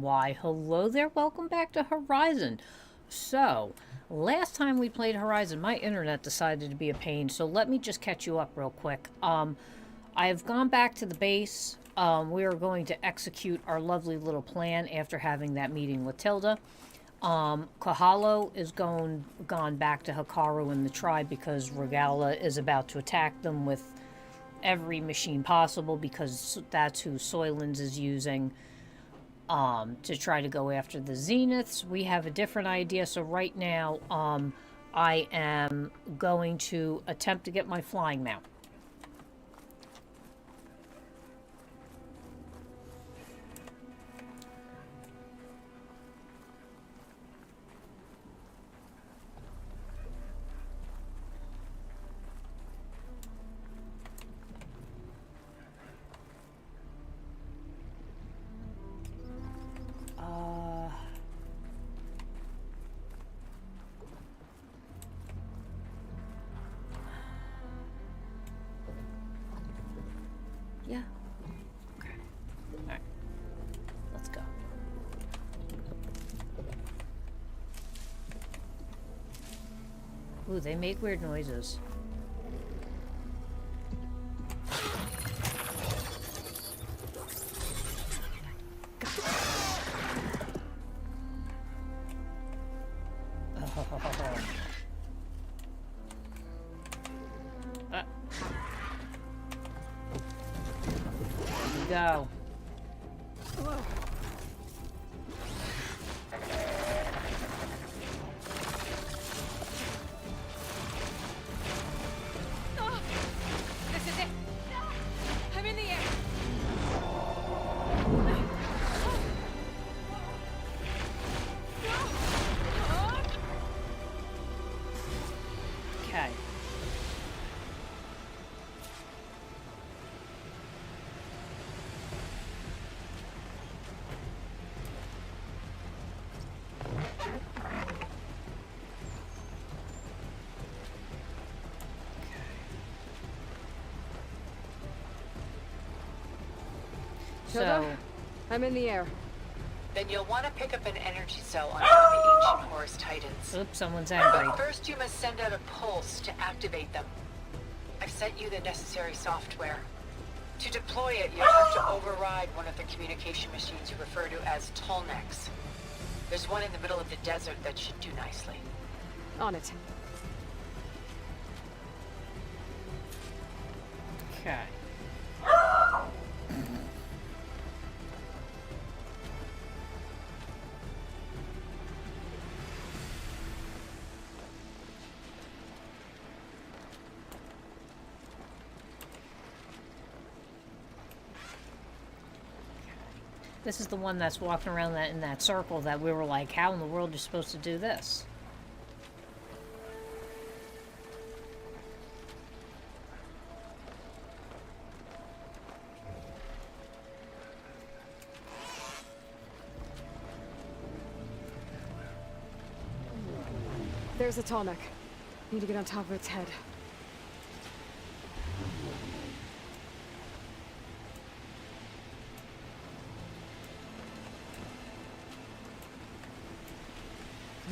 Why, hello there, welcome back to Horizon. So, last time we played Horizon, my internet decided to be a pain, so let me just catch you up real quick. I've gone back to the base. We are going to execute our lovely little plan after having that meeting with Tilda. Kahalo is gone back to Hikaru and the tribe because Regala is about to attack them with every machine possible because that's who Soylens is using to try to go after the Zeniths. We have a different idea, so right now I am going to attempt to get my flying mount. Yeah. Okay. Alright. Let's go. Ooh, they make weird noises. Go. This is it. I'm in the air. Okay. So, I'm in the air. Then you'll want to pick up an energy cell on one of the ancient Horus Titans. oops, someone's angry. But first you must send out a pulse to activate them. I've sent you the necessary software. To deploy it, you'll have to override one of the communication machines you refer to as Tolnecs. There's one in the middle of the desert that should do nicely. On it. Okay. This is the one that's walking around in that circle that we were like, how in the world are you supposed to do this? There's a Tolnec. Need to get on top of its head.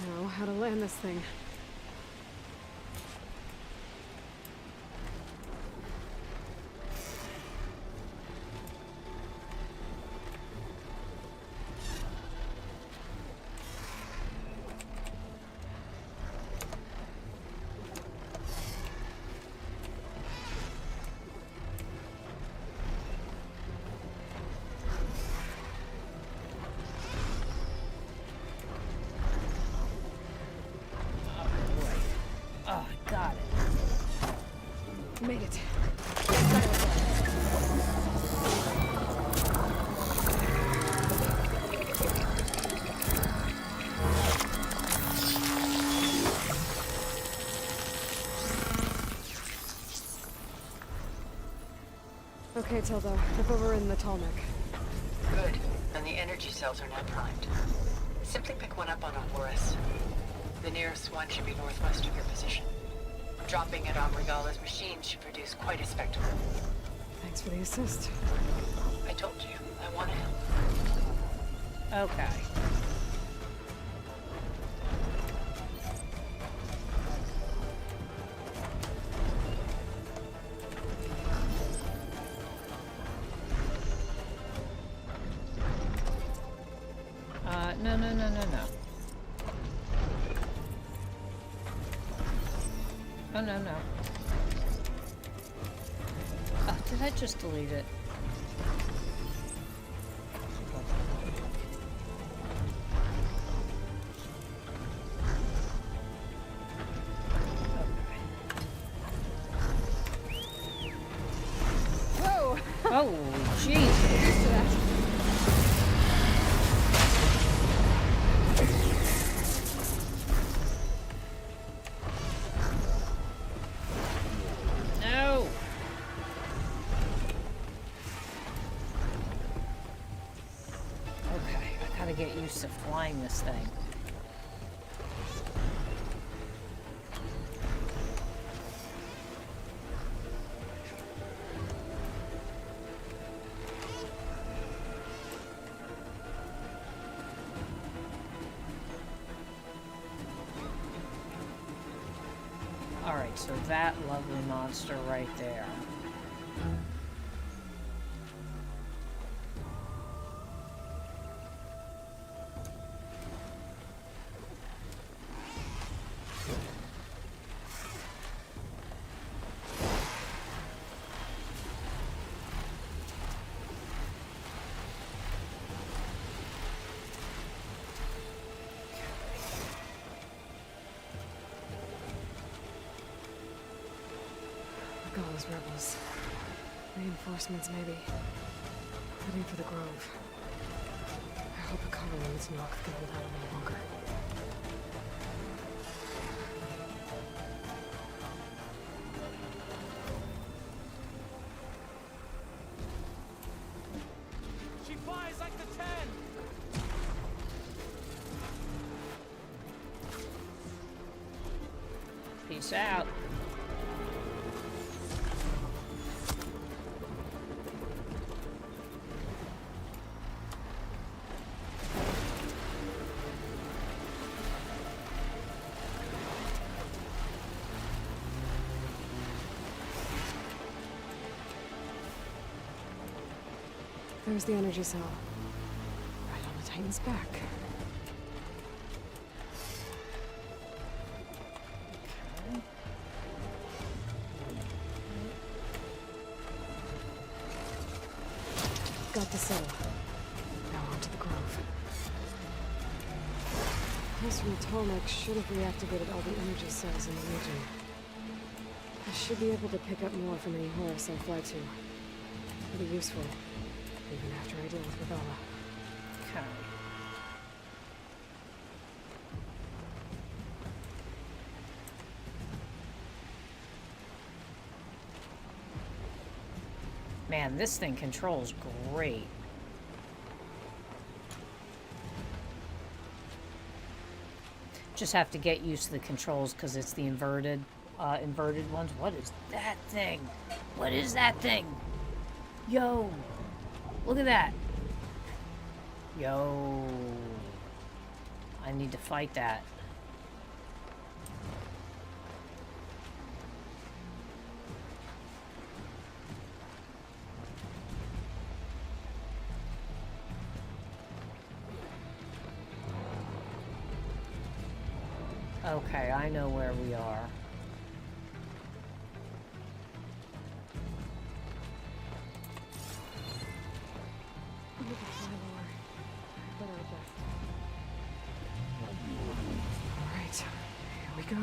Now, how to land this thing. Oh, I got it. Made it. Okay, Tilda. I've overridden the Tolnec. Good. And the energy cells are now primed. Simply pick one up on a Horus. The nearest one should be northwest of your position. Dropping it on Regala's machine should produce quite a spectacle. Thanks for the assist. I told you, I want to help. Okay. No, no, no, no, no. Oh, no, no. Oh, did I just delete it? Whoa! Oh, jeez. No. Okay, I gotta get used to flying this thing. Alright, so that lovely monster right there. Look, all those rebels. Reinforcements, maybe. Heading for the Grove. I hope Akara and its knock can hold out any longer. She flies like the 10! Peace out. There's the energy cell. Right on the Titan's back. Got the cell. Now on to the Grove. Pulse from the Tolmec should have reactivated all the energy cells in the region. I should be able to pick up more from any Horus I fly to. It'll be useful, even after I deal with Rebella. Okay. Man, this thing controls great. Just have to get used to the controls because it's the inverted ones. What is that thing? What is that thing? Yo, look at that. Yo, I need to fight that. Okay, I know where we are. Alright, here we go.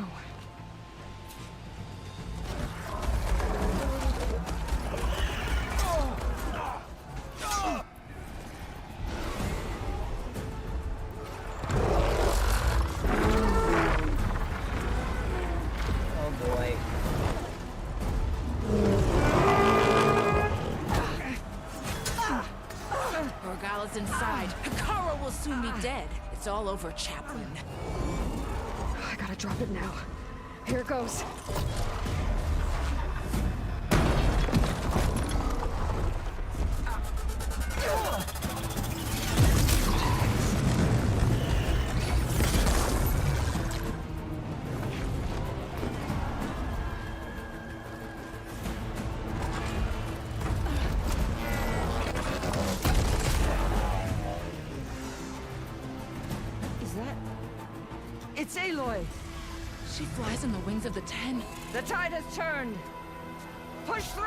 Oh boy. Orgala's inside. Hikara will soon be dead. It's all over, Chaplain. I gotta drop it now. Here it goes. It's Aloy. She flies on the wings of the 10. The tide has turned. Push through!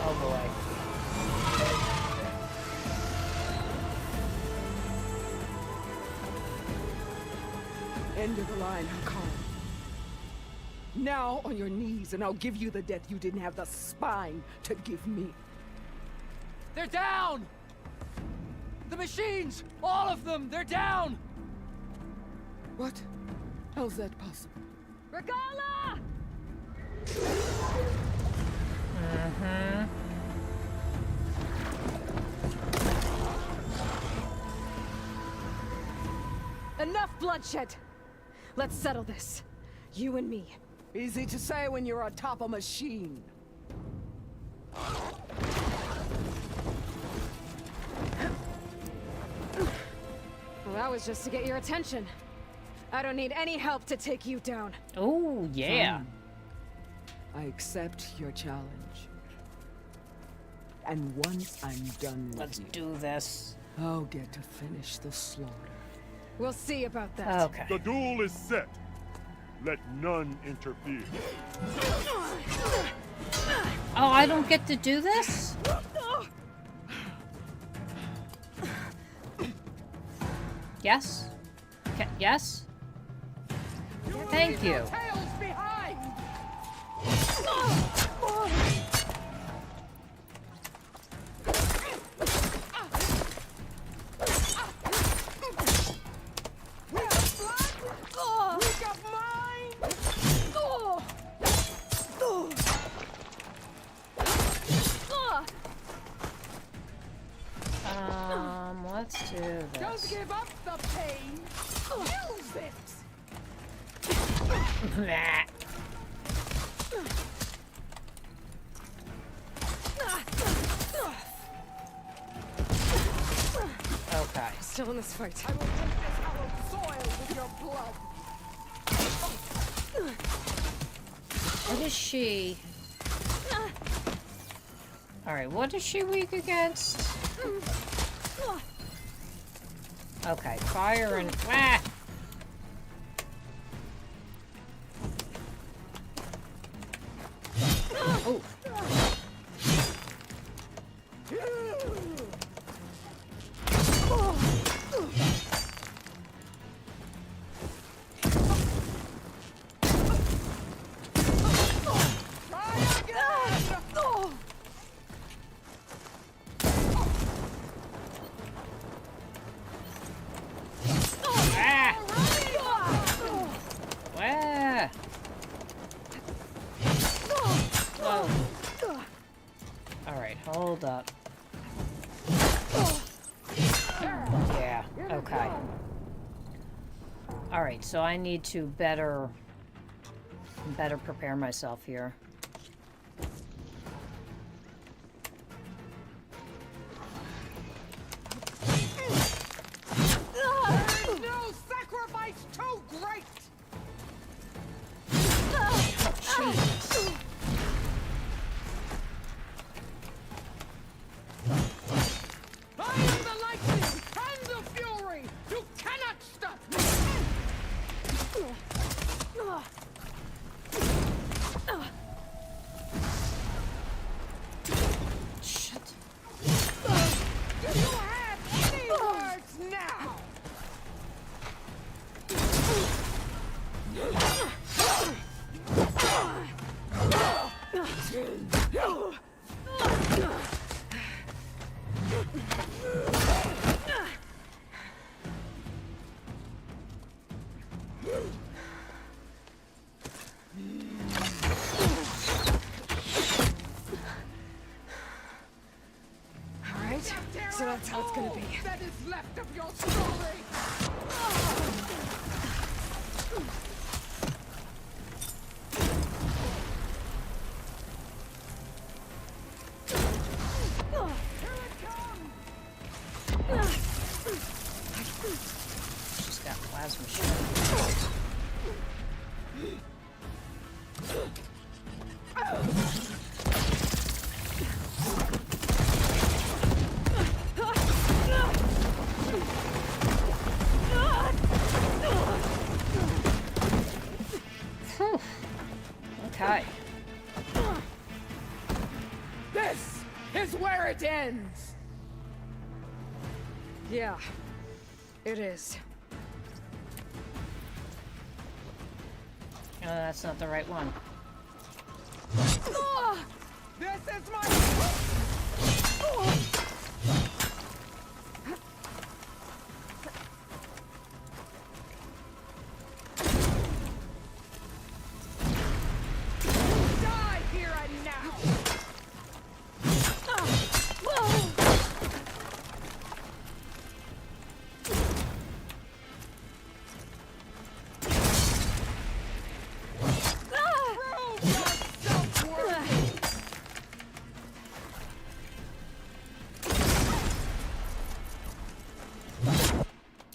Oh boy. End of the line, Hakar. Now on your knees, and I'll give you the death you didn't have the spine to give me. They're down! The machines! All of them! They're down! What? How's that possible? Regala! Enough bloodshed! Let's settle this. You and me. Easy to say when you're on top of a machine. Well, that was just to get your attention. I don't need any help to take you down. Oh, yeah. I accept your challenge. And once I'm done with Let's you, do this. I'll get to finish the slaughter. We'll see about that. Okay. The duel is set. Let none interfere. Oh, I don't get to do this? Yes? Yes? Thank you. Tails behind! Let's do Don't this. give up the pain! Use it! Nah. Okay. Still in this fight. I will take this hallowed soil with your blood! What is she? Alright, what is she weak against? Okay, fire and... Ah! Oh. Hold up. Yeah, okay. Alright, so I need to better prepare myself here. There's no sacrifice too great! Oh, jeez. I am the lightning and the fury! You cannot stop me! Shit. Do you have any words now? Alright, so that's how it's gonna be. That is left of your story! Here it comes! She's got plasma shield. Whew. Okay. This is where it ends! Yeah, it is. Oh, that's not the right one. This is my... Die here and now! Prove yourself worthy!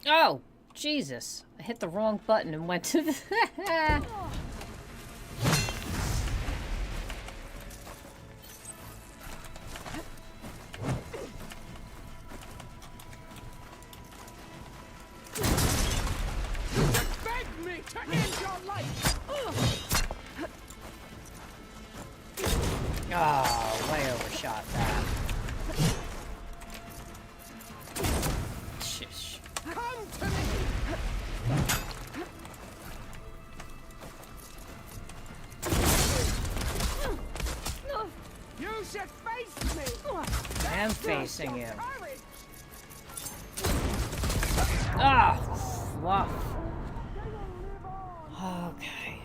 Oh, Jesus. I hit the wrong button and went to the... Beg me to end your life! Oh, way overshot that. Shish. Come to me! You should face me! I am facing you. Courage! Ah, fluff. Okay.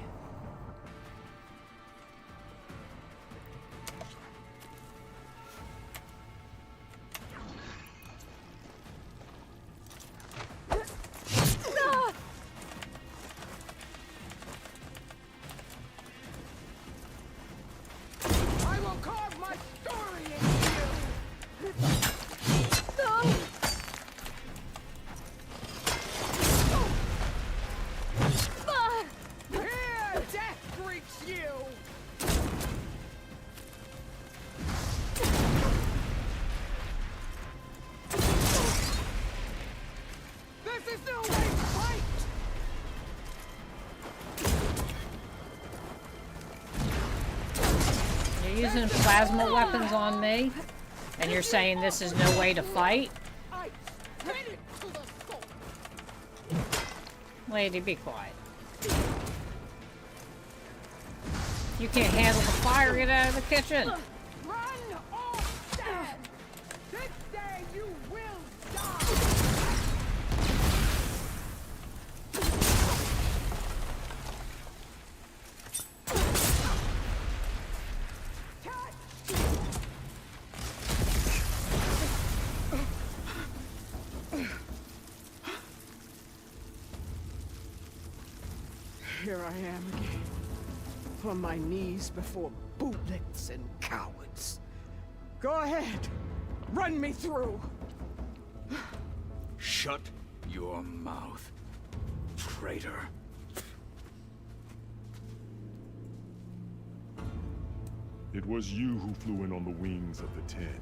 I will carve my story into you! Here, death greets you! This is no way to fight! You're using plasma weapons on me, and you're saying this is no way to fight? I spit it to the soul! Lady, be quiet. You can't handle the fire, get out of the kitchen. Run or stand! This day you will die! Here I am again, on my knees before bootlets and cowards. Go ahead, run me through. Shut your mouth, traitor. It was you who flew in on the wings of the Ten.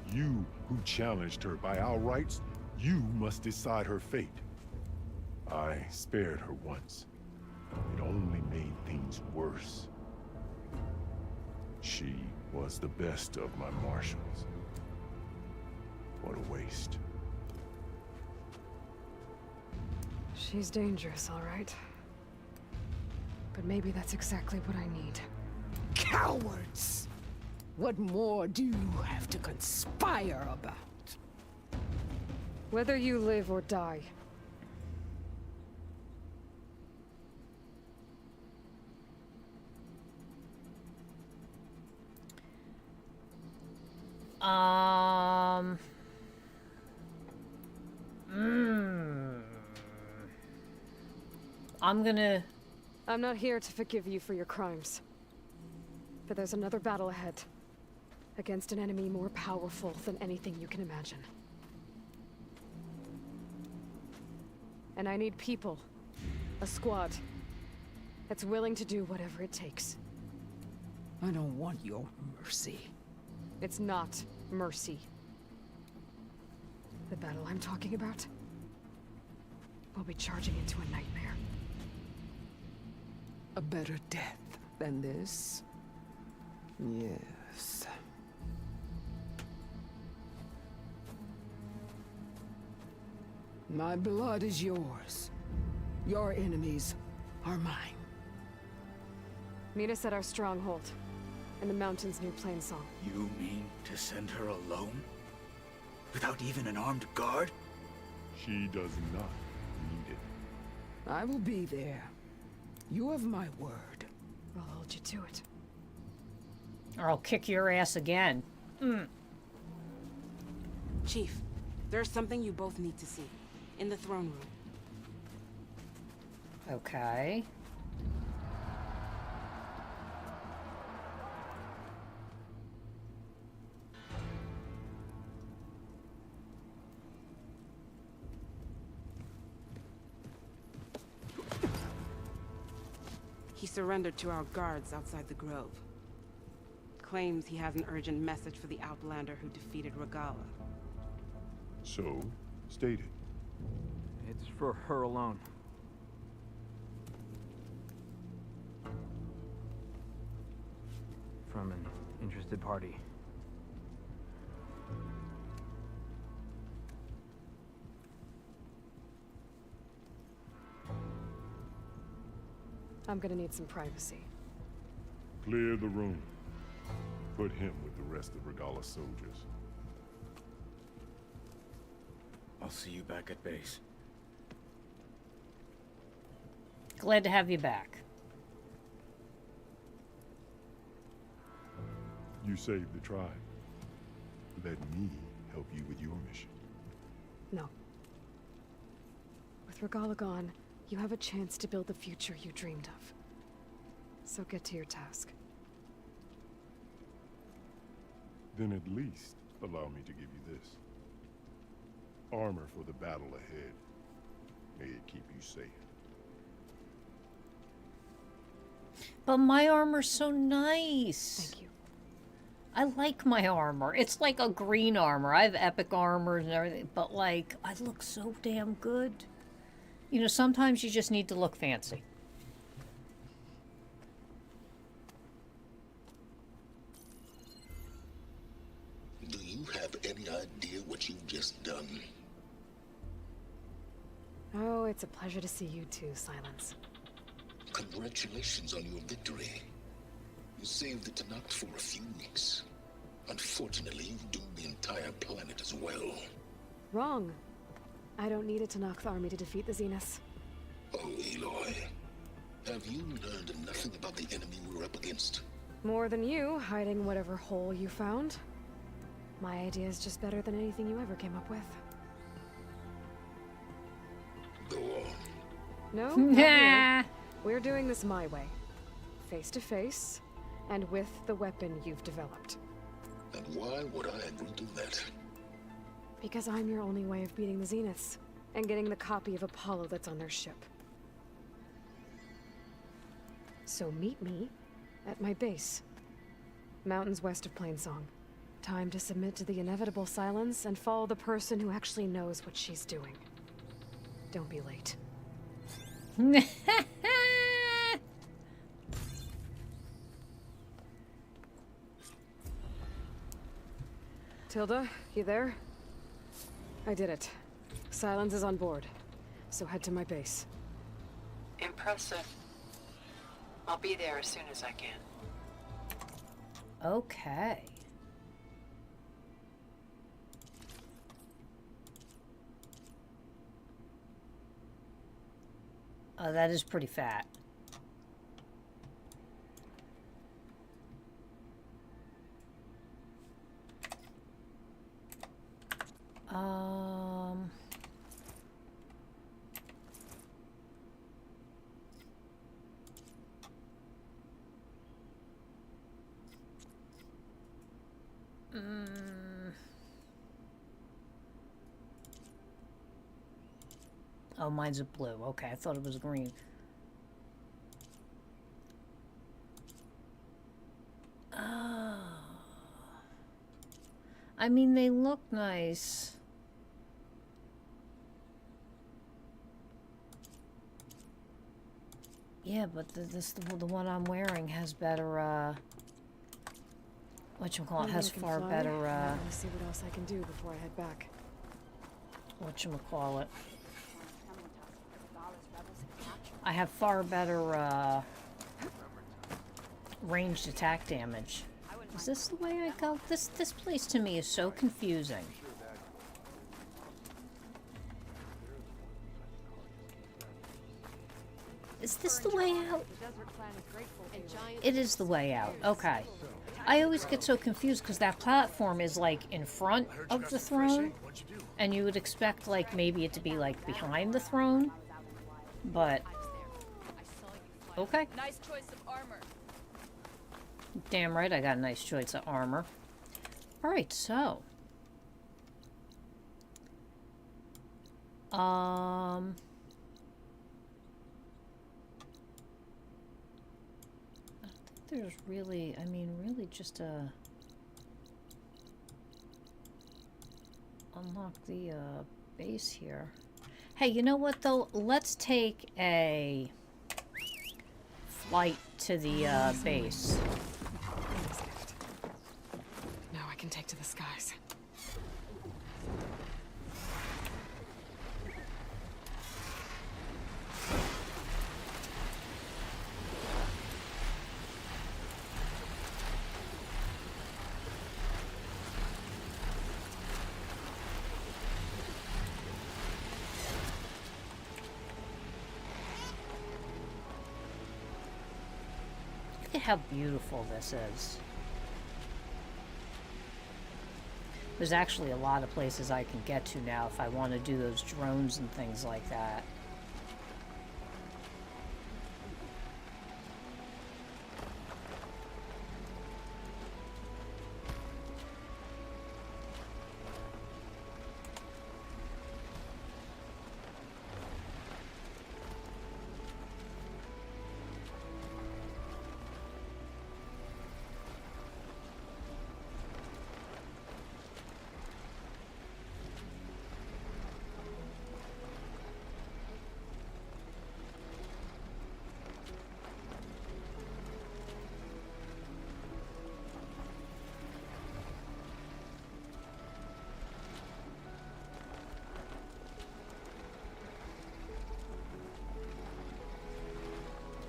You who challenged her by our rights. You must decide her fate. I spared her once. It only made things worse. She was the best of my marshals. What a waste. She's dangerous, all right. But maybe that's exactly what I need. Cowards! What more do you have to conspire about? Whether you live or die. I'm not here to forgive you for your crimes. But there's another battle ahead. Against an enemy more powerful than anything you can imagine. And I need people. A squad. That's willing to do whatever it takes. I don't want your mercy. It's not mercy. The battle I'm talking about will be charging into a nightmare. A better death than this? Yes. My blood is yours. Your enemies are mine. Meet us at our stronghold, in the mountains near Plainsong. You mean to send her alone? Without even an armed guard? She does not need it. I will be there. You have my word. I'll hold you to it. Or I'll kick your ass again. Chief, there's something you both need to see. In the throne room. Okay. He surrendered to our guards outside the grove. Claims he has an urgent message for the Outlander who defeated Regala. So, state it. It's for her alone. From an interested party. I'm gonna need some privacy. Clear the room. Put him with the rest of Regala's soldiers. I'll see you back at base. Glad to have you back. You saved the tribe. Let me help you with your mission. No. With Regala gone, you have a chance to build the future you dreamed of. So get to your task. Then at least allow me to give you this. Armor for the battle ahead. May it keep you safe. But my armor's so nice. Thank you. I like my armor. It's like a green armor. I have epic armors and everything, but like, I look so damn good. You know, sometimes you just need to look fancy. Do you have any idea what you've just done? Oh, it's a pleasure to see you too, Silence. Congratulations on your victory. You saved the Tanakh for a few weeks. Unfortunately, you've doomed the entire planet as well. Wrong. I don't need a Tanakh army to defeat the Zeniths. Oh, Aloy. Have you learned nothing about the enemy we're up against? More than you, hiding whatever hole you found. My idea is just better than anything you ever came up with. Go on. No, not here. We're doing this my way. Face to face, and with the weapon you've developed. And why would I agree to that? Because I'm your only way of beating the Zeniths, and getting the copy of Apollo that's on their ship. So meet me at my base. Mountains west of Plainsong. Time to submit to the inevitable silence and follow the person who actually knows what she's doing. Don't be late. Tilda, you there? I did it. Silence is on board, so head to my base. Impressive. I'll be there as soon as I can. Okay. That is pretty fat. Oh, mine's a blue. Okay, I thought it was green. I mean, they look nice. Yeah, but the one I'm wearing has better, whatchamacallit, has far better, I want to see what else I can do before I head back. whatchamacallit. I have far better, ranged attack damage. Is this the way I go? This place to me is so confusing. Is this the way out? It is the way out. Okay. I always get so confused because that platform is like in front of the throne, and you would expect like maybe it to be like behind the throne, but okay. Nice choice of armor. Damn right I got a nice choice of armor. Alright, so. I think there's really, I mean, really just a... unlock the, base here. Hey, you know what, though? Let's take a flight to the, base. Now I can take to the skies. Look at how beautiful this is. There's actually a lot of places I can get to now if I want to do those drones and things like that.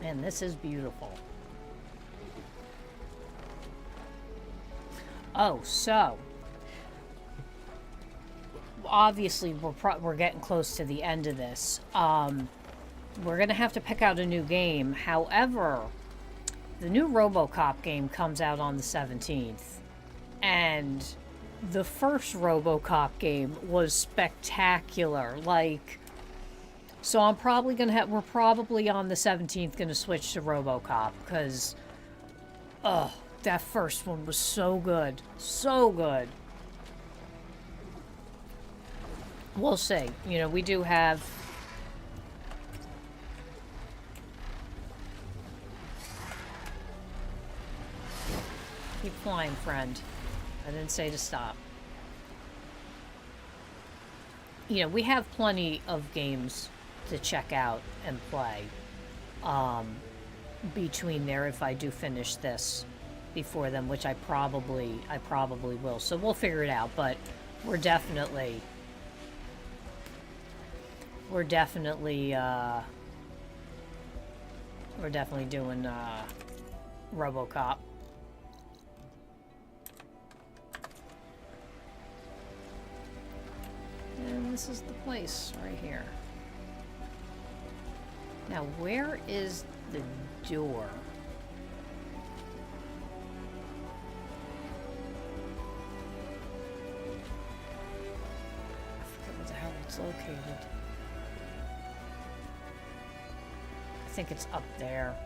Man, this is beautiful. Oh, so obviously we're getting close to the end of this. We're gonna have to pick out a new game. However, the new RoboCop game comes out on the 17th, and the first RoboCop game was spectacular. Like, so I'm probably gonna have, we're probably on the 17th gonna switch to RoboCop, because, oh, that first one was so good. So good. We'll see. You know, we do have... Keep flying, friend. I didn't say to stop. You know, we have plenty of games to check out and play between there if I do finish this before then, which I probably will. So we'll figure it out, but we're definitely doing RoboCop. And this is the place right here. Now, where is the door? I forget where the hell it's located. I think it's up there.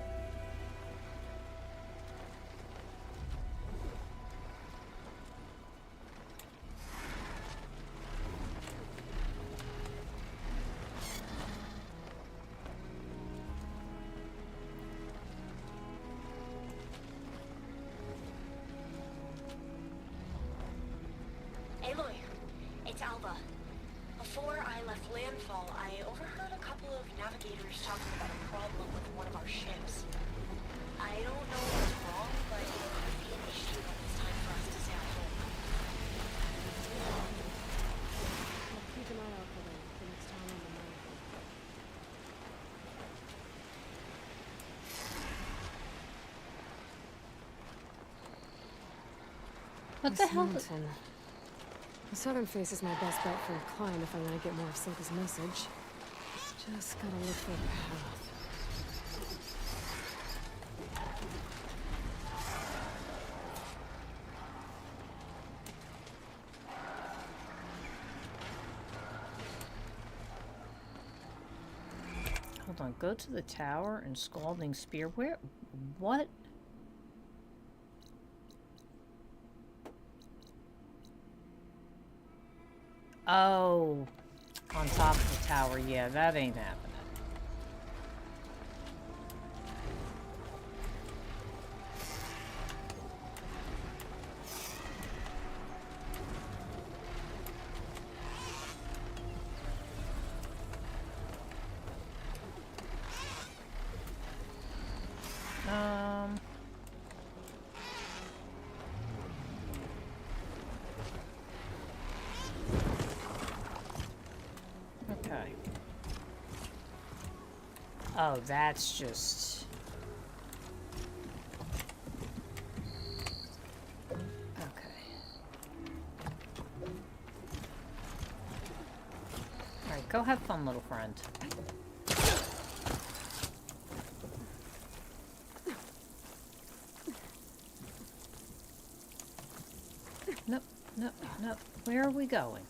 it's Alba. Before I left landfall, I overheard a couple of navigators talking about a problem with one of our ships. I don't know what's wrong, but it could be an issue when it's time for us to sail home. I'll keep an eye out for them the next time I'm on the map. What the hell? Mountain. The southern face is my best bet for a climb if I want to get more of Silka's message. Just gotta look for a path. Hold on, go to the tower and Scalding Spear. Where? What? Oh, on top of the tower. Yeah, that ain't happening. Okay. Oh, that's just... Okay. Alright, go have fun, little friend. Nope, nope, nope. Where are we going?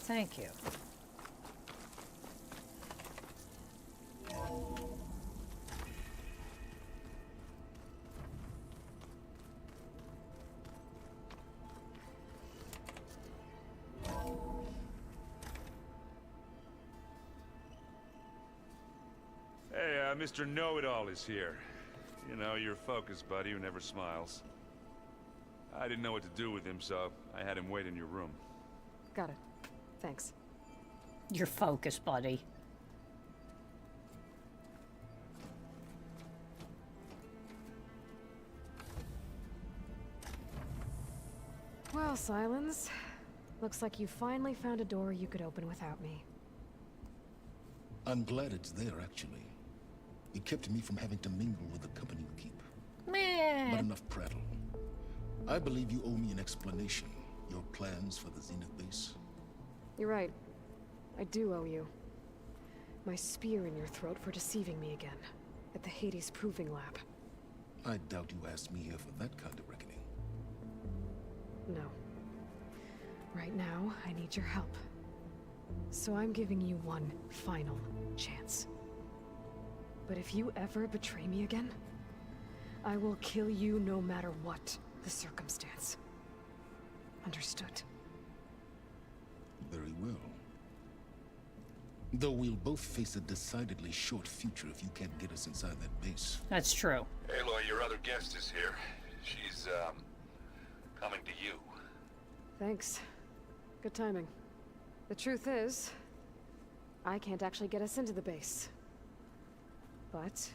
Thank you. Hey, Mr. Know-It-All is here. You know, your focus buddy who never smiles. I didn't know what to do with him, so I had him wait in your room. Got it. Thanks. Your focus, buddy. Well, Silence. Looks like you finally found a door you could open without me. I'm glad it's there, actually. It kept me from having to mingle with the company you keep. Meh. But enough prattle. I believe you owe me an explanation. Your plans for the Zenith base. You're right. I do owe you. My spear in your throat for deceiving me again. At the Hades Proving Lab. I doubt you asked me here for that kind of reckoning. No. Right now, I need your help. So I'm giving you one final chance. But if you ever betray me again, I will kill you no matter what the circumstance. Understood? Very well. Though we'll both face a decidedly short future if you can't get us inside that base. That's true. Aloy, your other guest is here. She's, coming to you. Thanks. Good timing. The truth is, I can't actually get us into the base. But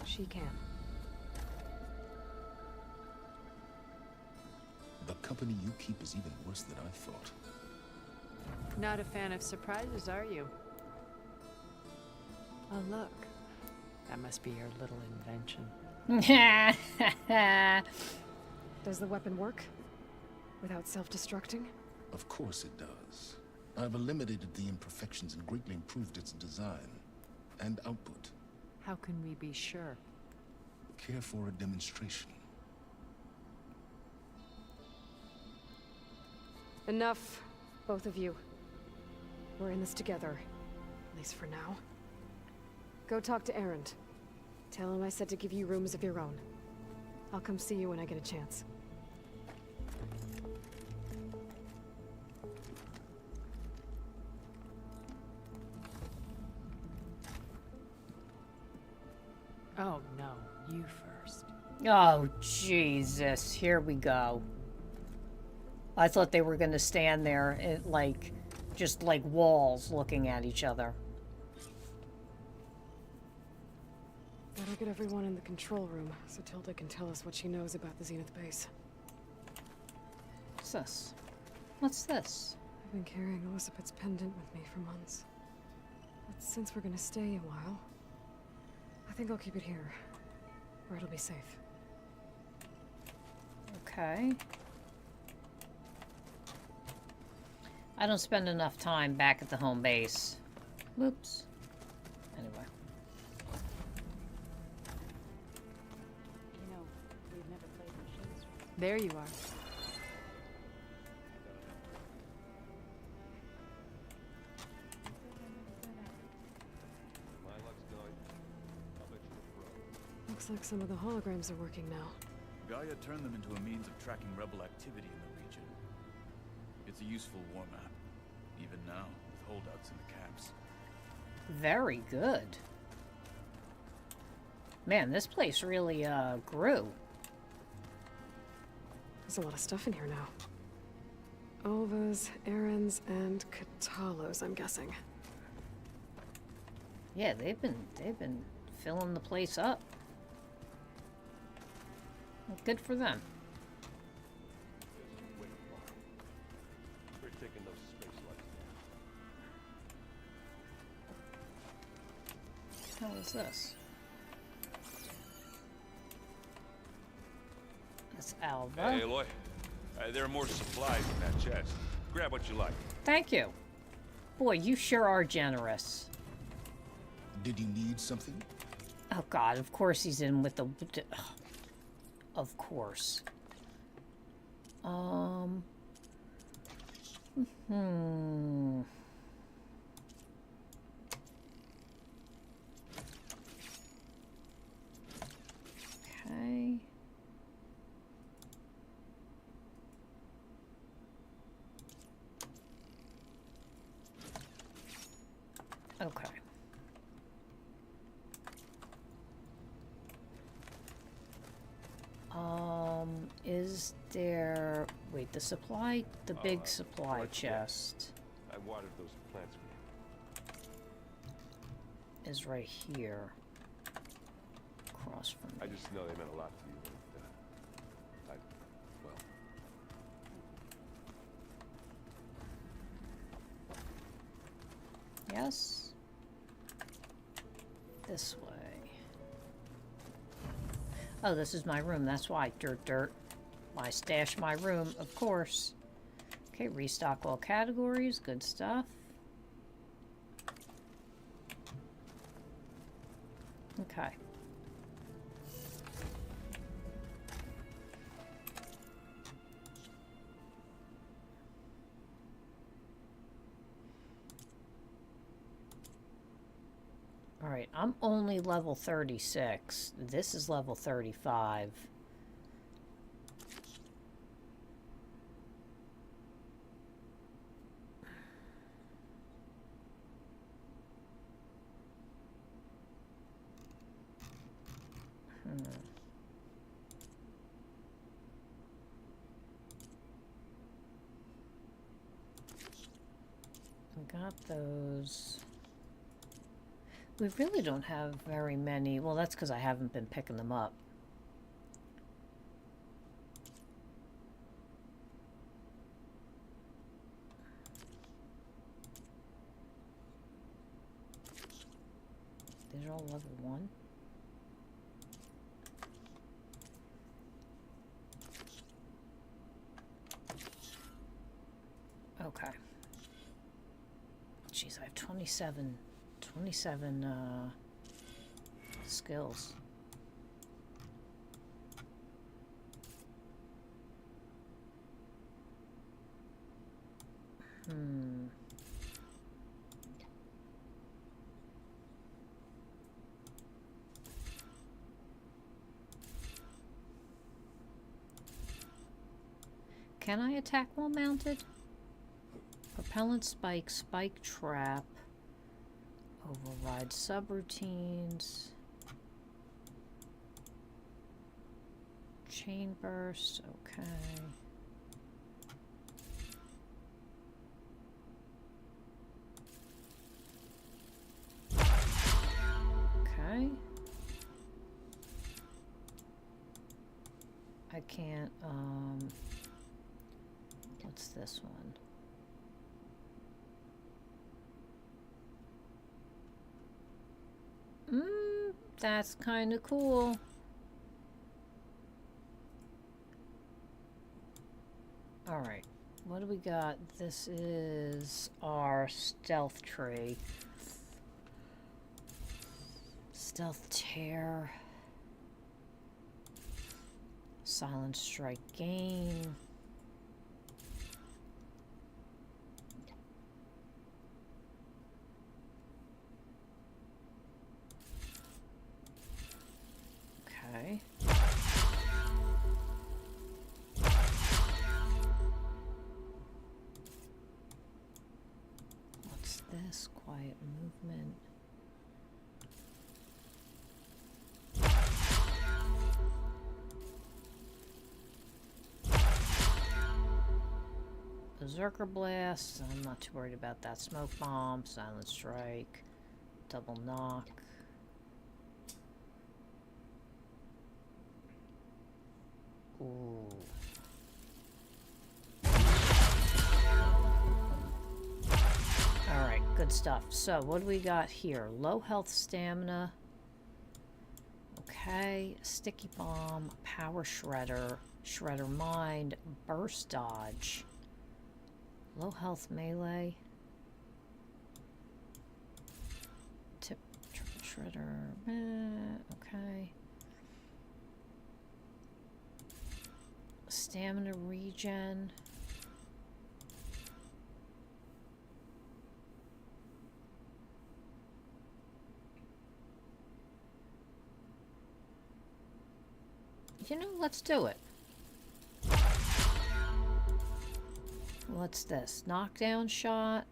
she can. The company you keep is even worse than I thought. Not a fan of surprises, are you? Oh, look. That must be your little invention. Does the weapon work? Without self-destructing? Of course it does. I've eliminated the imperfections and greatly improved its design and output. How can we be sure? Care for a demonstration? Enough, both of you. We're in this together, at least for now. Go talk to Erend. Tell him I said to give you rooms of your own. I'll come see you when I get a chance. Oh, no. You first. Oh, Jesus. Here we go. I thought they were going to stand there and, like, just like walls looking at each other. Better get everyone in the control room so Tilda can tell us what she knows about the Zenith base. What's this? What's this? I've been carrying Elizabeth's pendant with me for months. But since we're gonna stay a while, I think I'll keep it here, where it'll be safe. Okay. I don't spend enough time back at the home base. Whoops. Anyway. You know, we've never played machines. There you are. Looks like some of the holograms are working now. Gaia turned them into a means of tracking rebel activity in the region. It's a useful war map, even now, with holdouts in the camps. Very good. Man, this place really, grew. There's a lot of stuff in here now. Ovas, Errands, and Katalos, I'm guessing. Yeah, they've been filling the place up. Well, good for them. We're taking those space lights What the hell is this? That's Alva. Hey, Aloy. There are more supplies in that chest. Grab what you like. Thank you. Boy, you sure are generous. Did you need something? Oh God, of course he's in with the... Of course. Okay. Okay. Is there... Wait, the supply... The big supply right, chest I watered those plants for is right here. Across from you. me. I just know they meant a lot to you. And, well... Yes. This way. Oh, this is my room. That's why. Dirt. I stash my room, of course. Okay, restock all categories. Good stuff. Okay. Alright, I'm only level 36. This is level 35. Got those. We really don't have very many. Well, that's because I haven't been picking them up. These are all level 1. Okay. Jeez, I have 27 skills. Can I attack while mounted? Propellant spike, spike trap, override subroutines, chain burst, okay. can't, what's this one? That's kind of cool. Alright, what do we got? This is our stealth tree. Stealth tear. Silent strike gain. Okay. What's this? Quiet movement. Berserker Blast, I'm not too worried about that. Smoke Bomb, Silent Strike, Double Knock. Ooh. Alright, good stuff. So, what do we got here? Low health stamina. Okay, Sticky Bomb, Power Shredder, Shredder Mind, Burst Dodge. Low health melee. Tip triple shredder. Okay. Stamina regen. You know, let's do it. What's this? Knockdown shot.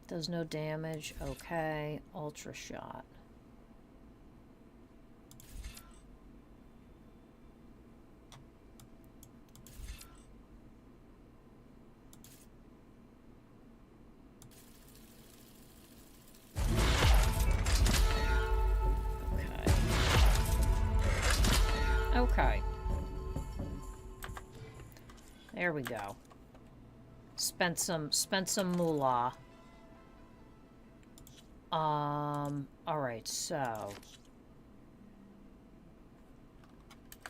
Does no damage. Okay. Ultra shot. Okay. Okay. There we go. Spent some moolah. Alright, so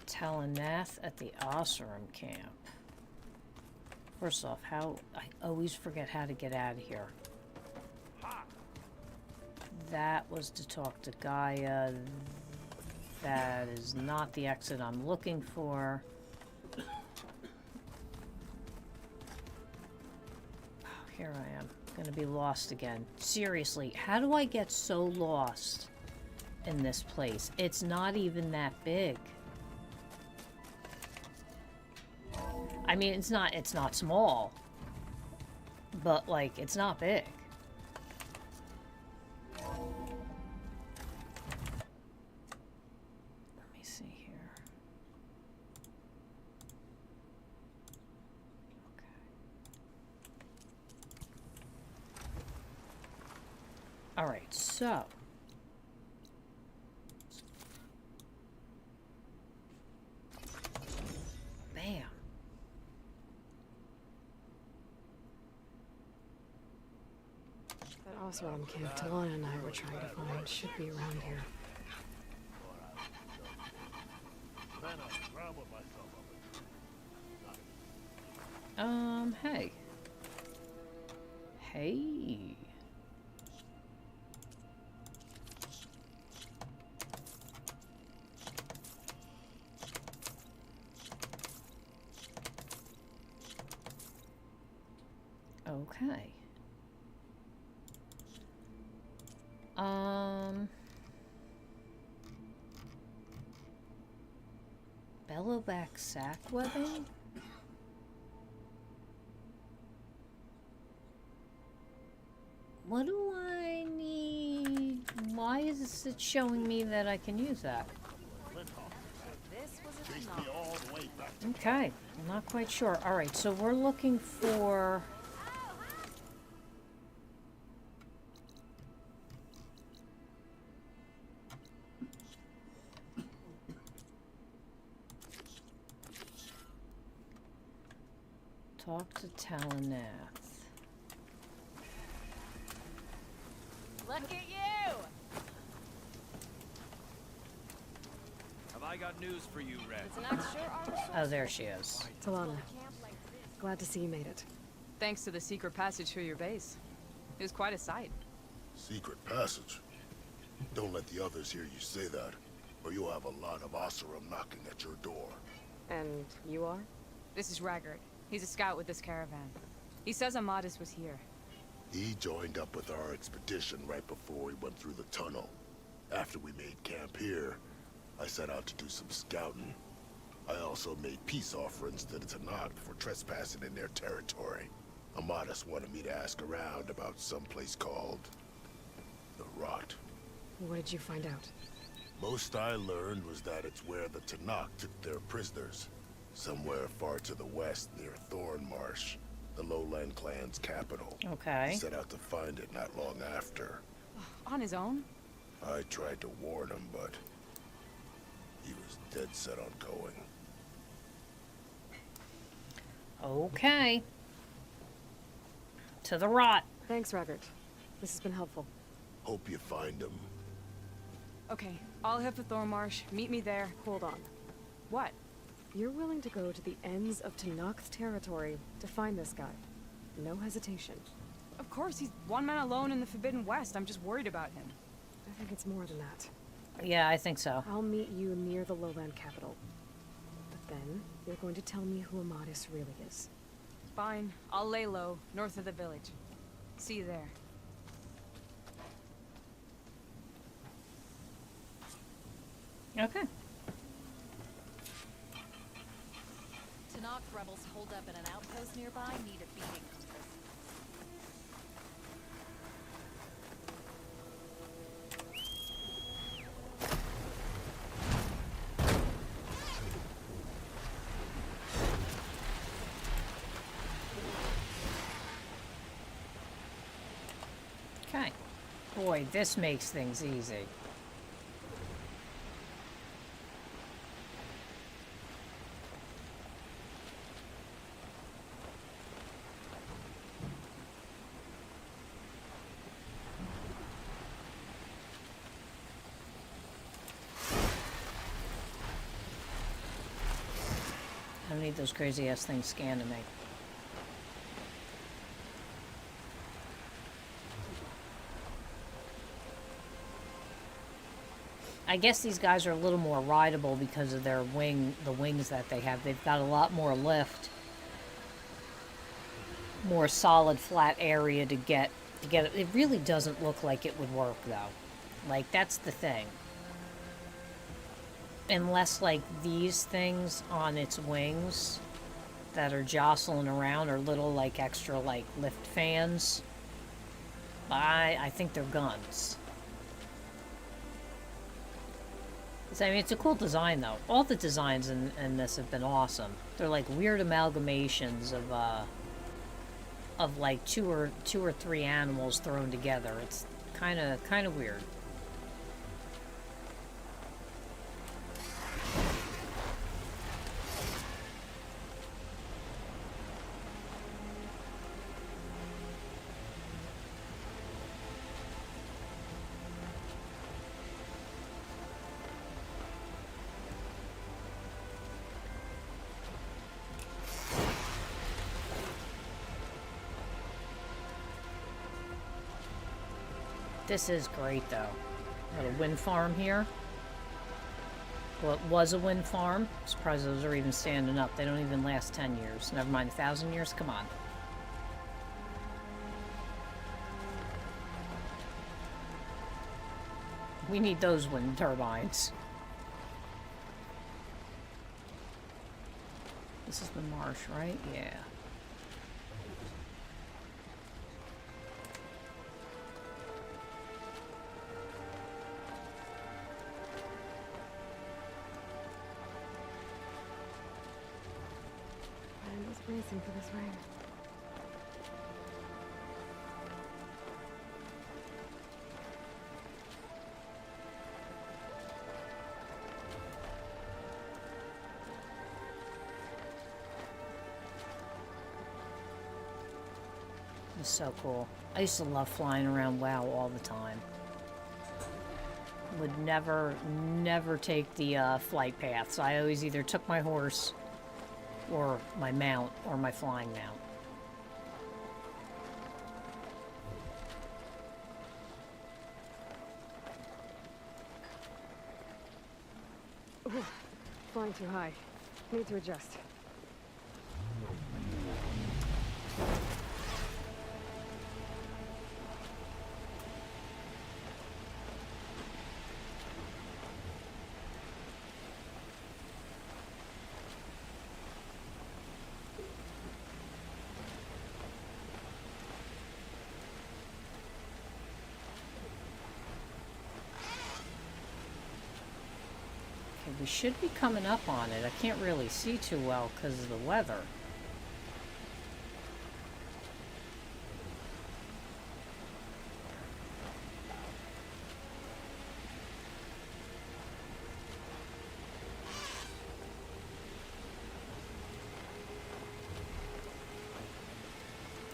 Talanath at the Oseram camp. First off, I always forget how to get out of here. That was to talk to Gaia. That is not the exit I'm looking for. Here I am, gonna be lost again. Seriously, how do I get so lost in this place? It's not even that big. I mean, it's not small, but like, it's not big. Let me see here. All right, so bam. That Oseram camp Talana and I were trying to find should be around here. Hey. Hey. Okay. Bellowback sack webbing? What do I need? Why is it showing me that I can use that? Okay, I'm not quite sure. Alright, so we're looking for... Talk to Talanath. Look at you! Have I got news for you, Red? Oh, there she is. Talana, glad to see you made it. Thanks to the secret passage through your base. It was quite a sight. Secret passage? Don't let the others hear you say that, or you'll have a lot of Oseram knocking at your door. And you are? This is Raggard. He's a scout with this caravan. He says Amadis was here. He joined up with our expedition right before we went through the tunnel. After we made camp here, I set out to do some scouting. I also made peace offerings to the Tanakh for trespassing in their territory. Amadis wanted me to ask around about some place called the Rot. What did you find out? Most I learned was that it's where the Tanakh took their prisoners. Somewhere far to the west near Thornmarsh, the Lowland clan's capital. Okay. He set out to find it not long after. On his own? I tried to warn him, but he was dead set on going. Okay. To the Rot. Thanks, Raggard. This has been helpful. Hope you find him. Okay, I'll head for Thornmarsh. Meet me there. Hold on. What? You're willing to go to the ends of Tanakh's territory to find this guy. No hesitation. Of course, he's one man alone in the Forbidden West. I'm just worried about him. I think it's more than that. Yeah, I think so. I'll meet you near the lowland capital. But then, you're going to tell me who Amadis really is. Fine. I'll lay low, north of the village. See you there. Okay. Tanakh rebels holed up in an outpost nearby need a beating from this. Okay. Boy, this makes things easy. I don't need those crazy ass things scanning me. I guess these guys are a little more rideable because of their the wings that they have. They've got a lot more lift, more solid flat area to get it. It really doesn't look like it would work though. Like that's the thing. Unless like these things on its wings that are jostling around are little like extra like lift fans. I think they're guns. I mean, it's a cool design, though. All the designs in this have been awesome. They're like weird amalgamations of like two or three animals thrown together. It's kind of weird. This is great, though. Got a wind farm here. Well, it was a wind farm. I'm surprised those are even standing up. They don't even last 10 years. Never mind 1,000 years. Come on. We need those wind turbines. This is the marsh, right? Yeah. Racing for this rain. It's so cool. I used to love flying around WoW all the time. Would never take the flight paths. I always either took my horse or my mount or my flying mount. Ooh, flying too high. Need to adjust. We should be coming up on it. I can't really see too well because of the weather.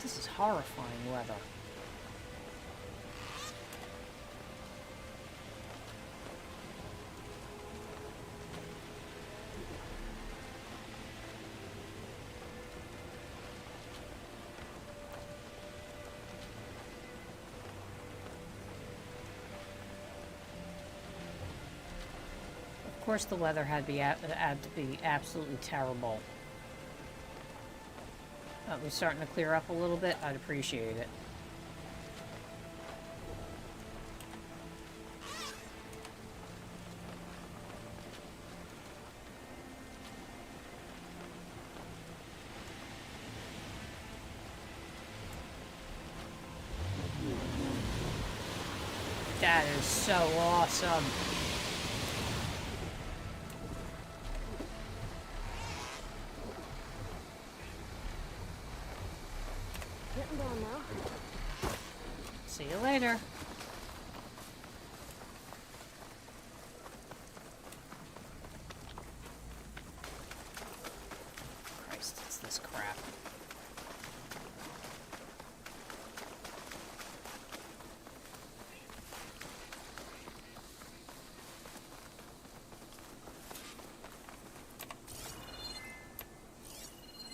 This is horrifying weather. Of course, the weather had to be absolutely terrible. We're starting to clear up a little bit. I'd appreciate it. That is so awesome. Getting down now. See you later. Christ, it's this crap.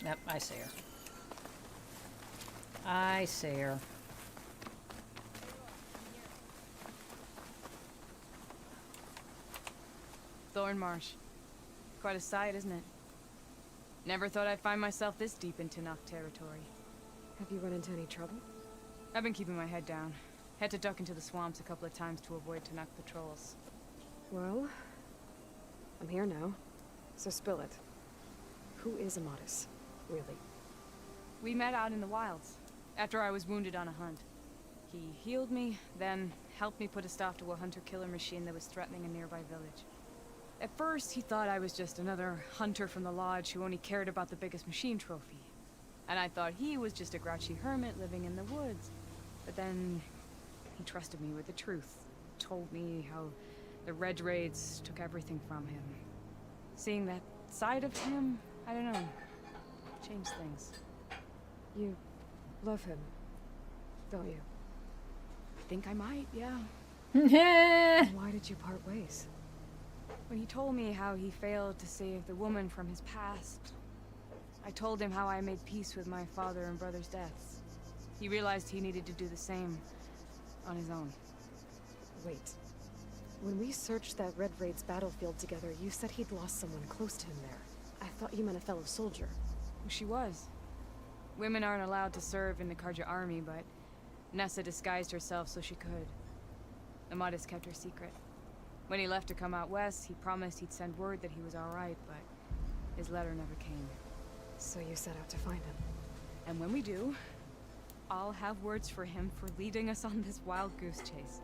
Yep, I see her. I see her. Thorn Marsh. Quite a sight, isn't it? Never thought I'd find myself this deep into Tenakth territory. Have you run into any trouble? I've been keeping my head down. Had to duck into the swamps a couple of times to avoid Tenakth patrols. Well, I'm here now, so spill it. Who is Amatis, really? We met out in the wilds, after I was wounded on a hunt. He healed me, then helped me put a stop to a hunter-killer machine that was threatening a nearby village. At first, he thought I was just another hunter from the lodge who only cared about the biggest machine trophy. And I thought he was just a grouchy hermit living in the woods. But then, he trusted me with the truth. Told me how the Red Raids took everything from him. Seeing that side of him, I don't know, changed things. You love him, don't you? I think I might, yeah. Why did you part ways? When he told me how he failed to save the woman from his past, I told him how I made peace with my father and brother's deaths. He realized he needed to do the same on his own. Wait. When we searched that Red Raid's battlefield together, you said he'd lost someone close to him there. I thought you meant a fellow soldier. She was. Women aren't allowed to serve in the Karja army, but Nessa disguised herself so she could. Amatis kept her secret. When he left to come out west, he promised he'd send word that he was alright, but his letter never came. So you set out to find him. And when we do, I'll have words for him for leading us on this wild goose chase.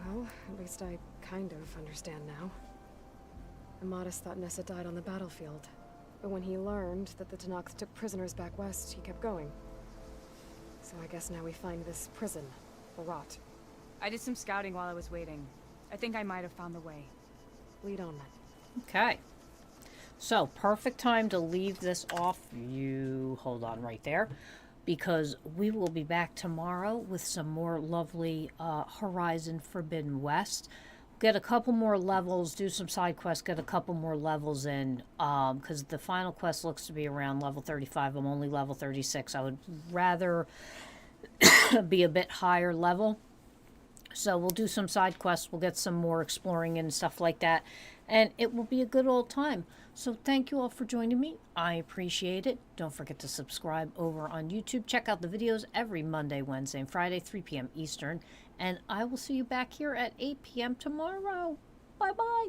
Well, at least I kind of understand now. Amatis thought Nessa died on the battlefield. But when he learned that the Tenakth took prisoners back west, he kept going. So I guess now we find this prison, Barat. I did some scouting while I was waiting. I think I might have found the way. Lead on then. Okay. So, perfect time to leave this off. You hold on right there. because we will be back tomorrow with some more lovely Horizon Forbidden West. Get a couple more levels, do some side quests, get a couple more levels in, because the final quest looks to be around level 35. I'm only level 36. I would rather be a bit higher level. So we'll do some side quests, we'll get some more exploring and stuff like that, and it will be a good old time. So thank you all for joining me. I appreciate it. Don't forget to subscribe over on YouTube. Check out the videos every Monday, Wednesday, and Friday, 3 p.m. Eastern. And I will see you back here at 8 p.m. tomorrow. Bye-bye.